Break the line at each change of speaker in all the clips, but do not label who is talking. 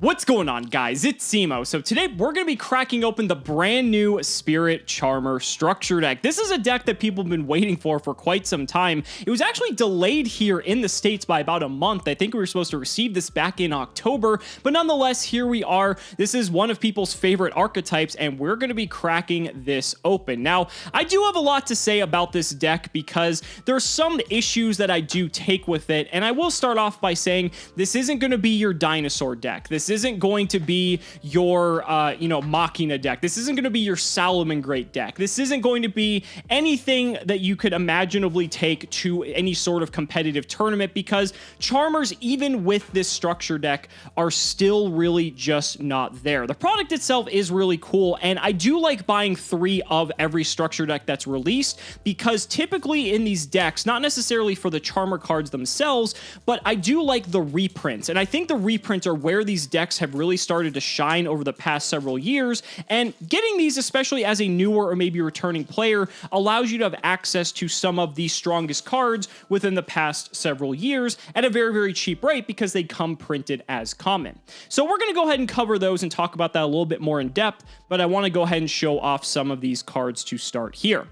What's going on, guys? It's Cimoooooooo. So today we're going to be cracking open the brand new Spirit Charmer structure deck. This is a deck that people have been waiting for quite some time. It was actually delayed here in the States by about a month. I think we were supposed to receive this back in October, but nonetheless, here we are. This is one of people's favorite archetypes, and we're going to be cracking this open. Now, I do have a lot to say about this deck because there's some issues that I do take with it, and I will start off by saying this isn't going to be your dinosaur deck. This isn't going to be your, Machina deck. This isn't going to be your Salomon Great deck. This isn't going to be anything that you could imaginably take to any sort of competitive tournament because Charmers, even with this structure deck, are still really just not there. The product itself is really cool, and I do like buying 3 of every structure deck that's released because typically in these decks, not necessarily for the Charmer cards themselves, but I do like the reprints, and I think the reprints are where these decks have really started to shine over the past several years, and getting these, especially as a newer or maybe returning player, allows you to have access to some of the strongest cards within the past several years at a very, very cheap rate because they come printed as common. So we're going to go ahead and cover those and talk about that a little bit more in depth, but I want to go ahead and show off some of these cards to start here.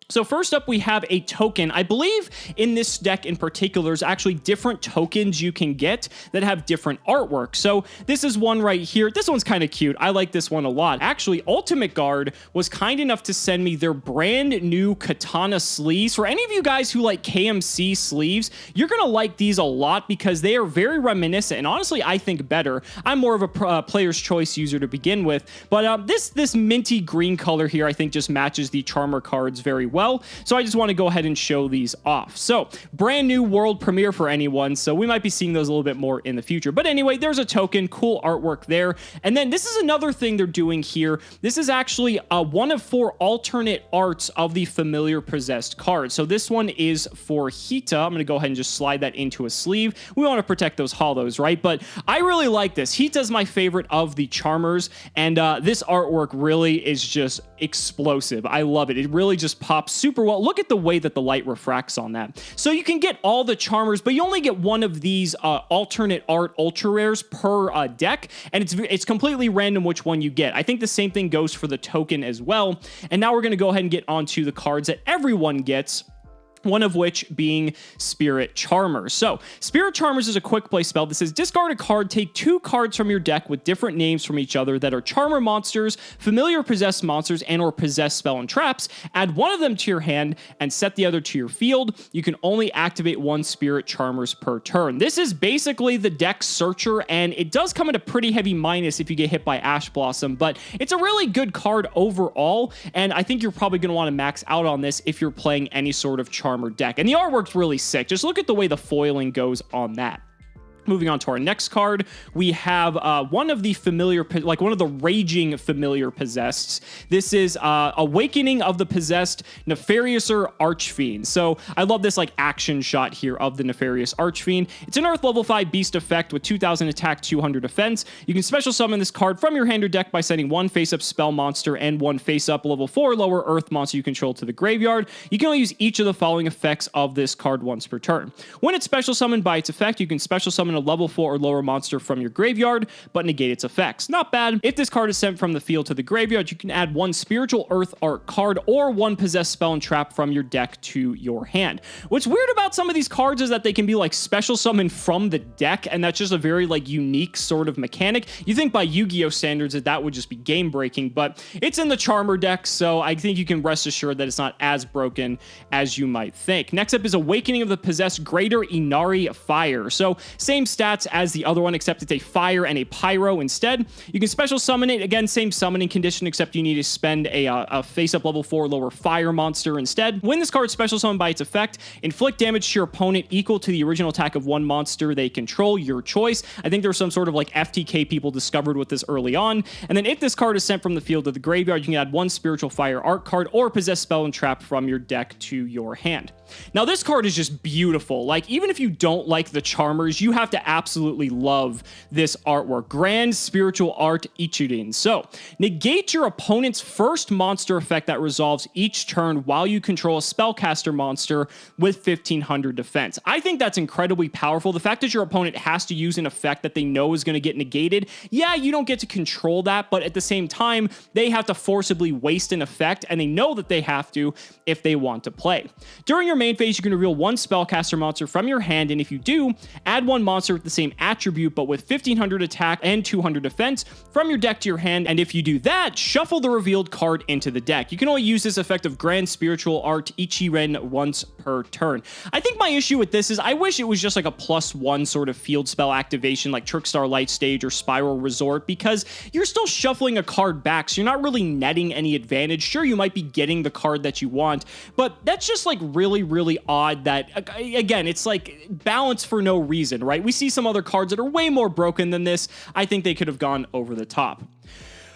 So first up, we have a token. I believe in this deck in particular, there's actually different tokens you can get that have different artwork. So this is one right here. This one's kind of cute. I like this one a lot. Actually, Ultimate Guard was kind enough to send me their brand new Katana sleeves. For any of you guys who like KMC sleeves, you're going to like these a lot because they are very reminiscent, and honestly, I think better. I'm more of a player's choice user to begin with, but this minty green color here, I think just matches the Charmer cards very well. So I just want to go ahead and show these off. So brand new world premiere for anyone, so we might be seeing those a little bit more in the future. But anyway, there's a token, cool artwork there. And then this is another thing they're doing here. This is actually one of 4 alternate arts of the familiar possessed card. So this one is for Hita. I'm going to go ahead and just slide that into a sleeve. We want to protect those hollows, right? But I really like this. Hita is my favorite of the Charmers, and this artwork really is just explosive. I love it. It really just pops super well. Look at the way that the light refracts on that. So you can get all the Charmers, but you only get one of these alternate art ultra rares per deck, and it's completely random which one you get. I think the same thing goes for the token as well. And now we're going to go ahead and get onto the cards that everyone gets, one of which being Spirit Charmers. So Spirit Charmers is a quick play spell that says discard a card, take 2 cards from your deck with different names from each other that are Charmer monsters, familiar possessed monsters, and or possessed spell and traps, add one of them to your hand and set the other to your field. You can only activate 1 Spirit Charmers per turn. This is basically the deck searcher, and it does come at a pretty heavy minus if you get hit by Ash Blossom, but it's a really good card overall, and I think you're probably going to want to max out on this if you're playing any sort of Charmer deck. And the artwork's really sick. Just look at the way the foiling goes on that. Moving on to our next card, we have one of the familiar, like one of the raging familiar possessed. This is Awakening of the Possessed Nefariouser Archfiend. So I love this like action shot here of the Nefarious Archfiend. It's an Earth level 5 beast effect with 2000 attack, 200 defense. You can special summon this card from your hand or deck by sending 1 face-up spell monster and 1 face-up level 4 lower Earth monster you control to the graveyard. You can only use each of the following effects of this card once per turn. When it's special summoned by its effect, you can special summon a level 4 or lower monster from your graveyard, but negate its effects. Not bad. If this card is sent from the field to the graveyard, you can add 1 Spiritual Earth Art card or 1 possessed spell and trap from your deck to your hand. What's weird about some of these cards is that they can be like special summoned from the deck, and that's just a very like unique sort of mechanic. You think by Yu-Gi-Oh standards that would just be game breaking, but it's in the Charmer deck, so I think you can rest assured that it's not as broken as you might think. Next up is Awakening of the Possessed Greater Inari Fire. So same stats as the other one, except it's a fire and a pyro instead. You can special summon it. Again, same summoning condition, except you need to spend a face-up level 4 lower fire monster instead. When this card is special summoned by its effect, inflict damage to your opponent equal to the original attack of 1 monster they control, your choice. I think there's some sort of like FTK people discovered with this early on. And then if this card is sent from the field to the graveyard, you can add 1 Spiritual Fire Art card or possess spell and trap from your deck to your hand. Now this card is just beautiful. Like, even if you don't like the Charmers, you have have to absolutely love this artwork. Grand Spiritual Art Ichirin. So, negate your opponent's first monster effect that resolves each turn while you control a spellcaster monster with 1500 defense. I think that's incredibly powerful. The fact that your opponent has to use an effect that they know is going to get negated, yeah, you don't get to control that, but at the same time, they have to forcibly waste an effect, and they know that they have to if they want to play. During your main phase, you can reveal one spellcaster monster from your hand, and if you do, add one monster with the same attribute but with 1500 attack and 200 defense from your deck to your hand, and if you do that, shuffle the revealed card into the deck. You can only use this effect of Grand Spiritual Art Ichirin once per turn. I think my issue with this is I wish it was just like a +1 sort of field spell activation like Trickstar Light Stage or Spiral Resort, because you're still shuffling a card back, so you're not really netting any advantage. Sure, you might be getting the card that you want, but that's just like really, really odd that, again, it's like balance for no reason, right? We see some other cards that are way more broken than this. I think they could have gone over the top.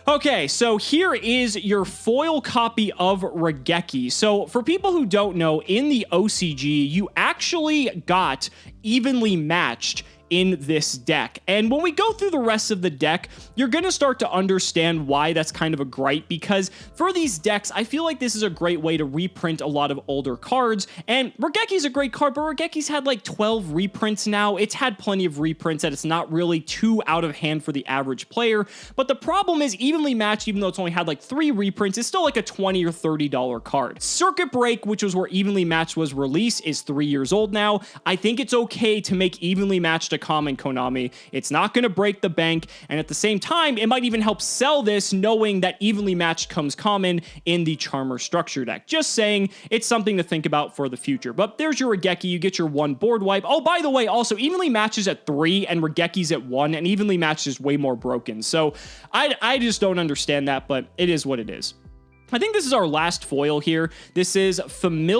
Okay, so here is your foil copy of Raigeki. So for people who don't know, in the OCG, you actually got evenly matched in this deck. And when we go through the rest of the deck, you're going to start to understand why that's kind of a gripe, because for these decks, I feel like this is a great way to reprint a lot of older cards. And Raigeki's a great card, but Raigeki's had like 12 reprints now. It's had plenty of reprints that it's not really too out of hand for the average player. But the problem is evenly matched, even though it's only had like 3 reprints, it's still like a $20 or $30 card. Circuit Break, which was where evenly matched was released, is 3 years old now. I think it's okay to make evenly matched a common Konami. It's not going to break the bank, and at the same time, it might even help sell this knowing that evenly matched comes common in the Charmer structure deck. Just saying, it's something to think about for the future. But there's your Raigeki. You get your 1 board wipe. Oh, by the way, also, evenly matched is at 3 and Raigeki's at 1, and evenly matched is way more broken. So I just don't understand that, but it is what it is. I think this is our last foil here. This is Possessed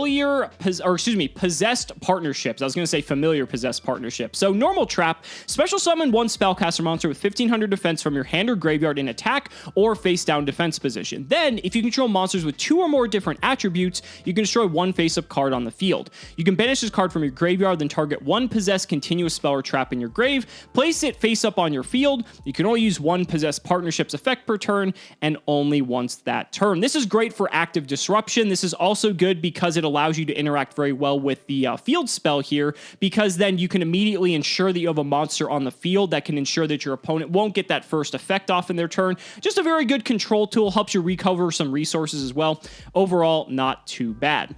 Partnerships. I was going to say Familiar Possessed Partnerships. So normal trap, special summon 1 spellcaster monster with 1500 defense from your hand or graveyard in attack or face down defense position. Then, if you control monsters with 2 or more different attributes, you can destroy 1 face-up card on the field. You can banish this card from your graveyard, then target 1 possessed continuous spell or trap in your grave, place it face-up on your field. You can only use 1 Possessed Partnerships effect per turn, and only once that turn. This is great for active disruption. This is also good because it allows you to interact very well with the field spell here, because then you can immediately ensure that you have a monster on the field that can ensure that your opponent won't get that first effect off in their turn. Just a very good control tool, helps you recover some resources as well. Overall, not too bad.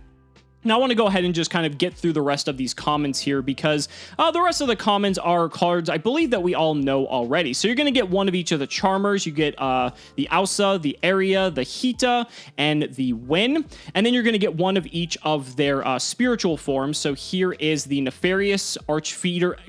Now I want to go ahead and just kind of get through the rest of these commons here, because the rest of the commons are cards I believe that we all know already. So you're going to get 1 of each of the Charmers. You get the Ausa, the Area, the Hita, and the Win. And then you're going to get 1 of each of their spiritual forms. So here is the Nefarious Archfiend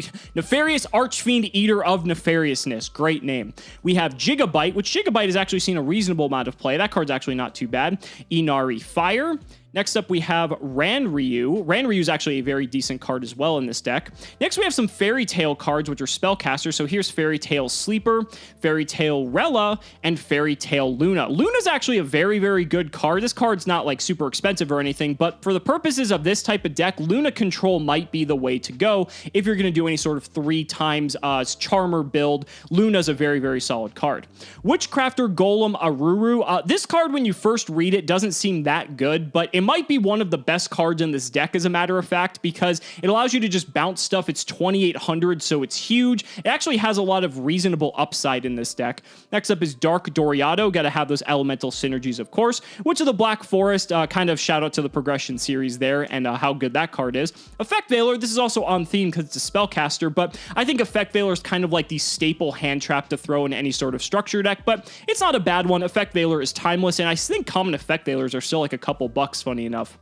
Eater of Nefariousness. Great name. We have Gigabyte, which Gigabyte has actually seen a reasonable amount of play. That card's actually not too bad. Inari Fire. Next up, we have Ranryu. Ranryu is actually a very decent card as well in this deck. Next, we have some Fairy Tail cards, which are spellcasters. So here's Fairy Tail Sleeper, Fairy Tail Rella, and Fairy Tail Luna. Luna's actually a very, very good card. This card's not like super expensive or anything, but for the purposes of this type of deck, Luna Control might be the way to go. If you're going to do any sort of 3 times Charmer build, Luna's a very, very solid card. Witchcrafter Golem Aruru. This card, when you first read it, doesn't seem that good, but it might be one of the best cards in this deck, as a matter of fact, because it allows you to just bounce stuff. It's 2800, so it's huge. It actually has a lot of reasonable upside in this deck. Next up is Dark Doriado. Got to have those elemental synergies, of course. Witch of the Black Forest, kind of shout out to the Progression series there and how good that card is. Effect Veiler, this is also on theme because it's a spellcaster, but I think Effect Veiler is kind of like the staple hand trap to throw in any sort of structure deck, but it's not a bad one. Effect Veiler is timeless, and I think common Effect Veilers are still like a couple bucks, funny enough.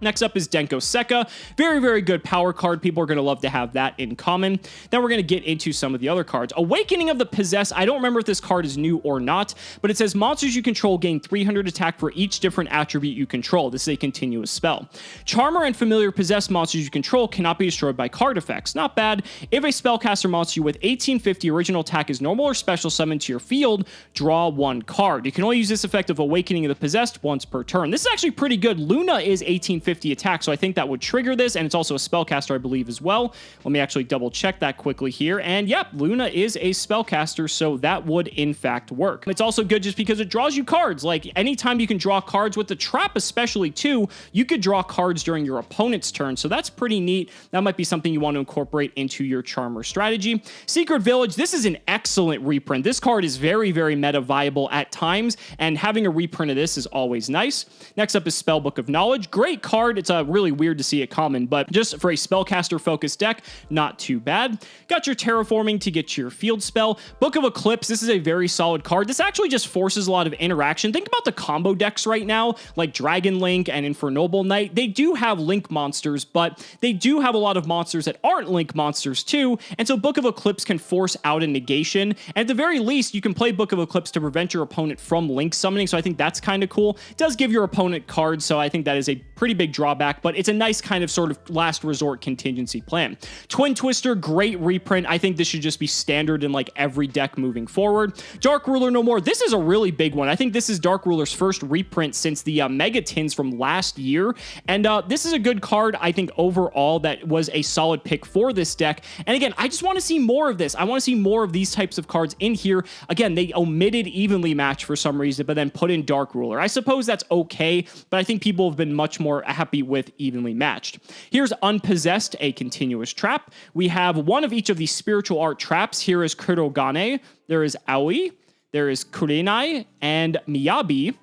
Next up is Denko Sekka. Very, very good power card. People are going to love to have that in common. Then we're going to get into some of the other cards. Awakening of the Possessed. I don't remember if this card is new or not, but it says monsters you control gain 300 attack for each different attribute you control. This is a continuous spell. Charmer and Familiar Possessed monsters you control cannot be destroyed by card effects. Not bad. If a spellcaster monster with 1850 original attack is normal or special summoned to your field, draw 1 card. You can only use this effect of Awakening of the Possessed once per turn. This is actually pretty good. Luna is 1850 1850 attack, so I think that would trigger this, and it's also a spellcaster, I believe, as well. Let me actually double check that quickly here, and yep, Luna is a spellcaster, so that would in fact work. It's also good just because it draws you cards. Like, anytime you can draw cards with the trap especially too, you could draw cards during your opponent's turn, so that's pretty neat. That might be something you want to incorporate into your Charmer strategy. Secret Village, this is an excellent reprint. This card is very, very meta viable at times, and having a reprint of this is always nice. Next up is Spellbook of Knowledge. Great card. It's really weird to see it common, but just for a spellcaster focused deck, not too bad. Got your Terraforming to get your field spell. Book of Eclipse, this is a very solid card. This actually just forces a lot of interaction. Think about the combo decks right now, like Dragon Link and Infernoble Knight. They do have Link monsters, but they do have a lot of monsters that aren't Link monsters too, and so Book of Eclipse can force out a negation, and at the very least, you can play Book of Eclipse to prevent your opponent from Link summoning, so I think that's kind of cool. It does give your opponent cards, so I think that is a pretty big drawback, but it's a nice kind of sort of last resort contingency plan. Twin Twister, great reprint. I think this should just be standard in like every deck moving forward. Dark Ruler No More. This is a really big one. I think this is Dark Ruler's first reprint since the Mega Tins from last year, and this is a good card. I think overall that was a solid pick for this deck, and again, I just want to see more of this. I want to see more of these types of cards in here. Again, they omitted Evenly Matched for some reason, but then put in Dark Ruler. I suppose that's okay, but I think people have been much more happy with Evenly Matched. Here's Unpossessed, a continuous trap. We have one of each of these spiritual art traps. Here is Kurogane, there is Aoi, there is Kurenai, and Miyabi.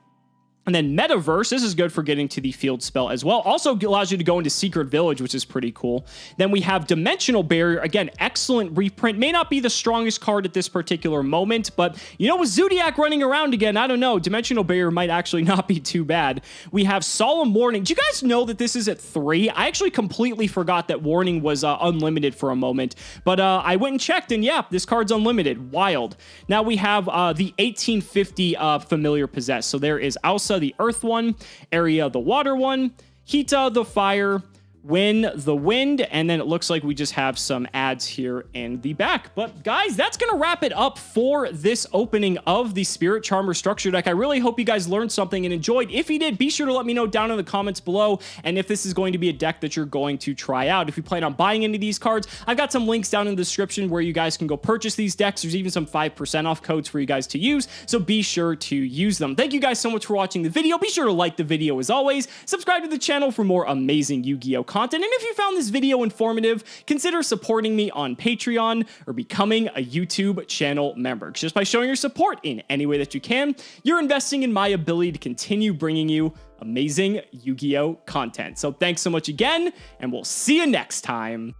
And then Metaverse, this is good for getting to the field spell as well. Also allows you to go into Secret Village, which is pretty cool. Then we have Dimensional Barrier. Again, excellent reprint. May not be the strongest card at this particular moment, but you know, with Zodiac running around again, I don't know, Dimensional Barrier might actually not be too bad. We have Solemn Warning. Do you guys know that this is at 3? I actually completely forgot that Warning was unlimited for a moment, but I went and checked, and yeah, this card's unlimited. Wild. Now we have the 1850 Familiar Possessed. So there is Ausa, the Earth one, Area, the Water one, Hita, the Fire, Win, the Wind, and then it looks like we just have some ads here in the back. But guys, that's gonna wrap it up for this opening of the Spirit Charmer structure deck. I really hope you guys learned something and enjoyed. If you did, be sure to let me know down in the comments below, and if this is going to be a deck that you're going to try out. If you plan on buying any of these cards, I've got some links down in the description where you guys can go purchase these decks. There's even some 5% off codes for you guys to use, so be sure to use them. Thank you guys so much for watching the video. Be sure to like the video as always. Subscribe to the channel for more amazing Yu-Gi-Oh! Content, and if you found this video informative, consider supporting me on Patreon or becoming a YouTube channel member. Just by showing your support in any way that you can, you're investing in my ability to continue bringing you amazing Yu-Gi-Oh! Content. So thanks so much again, and we'll see you next time.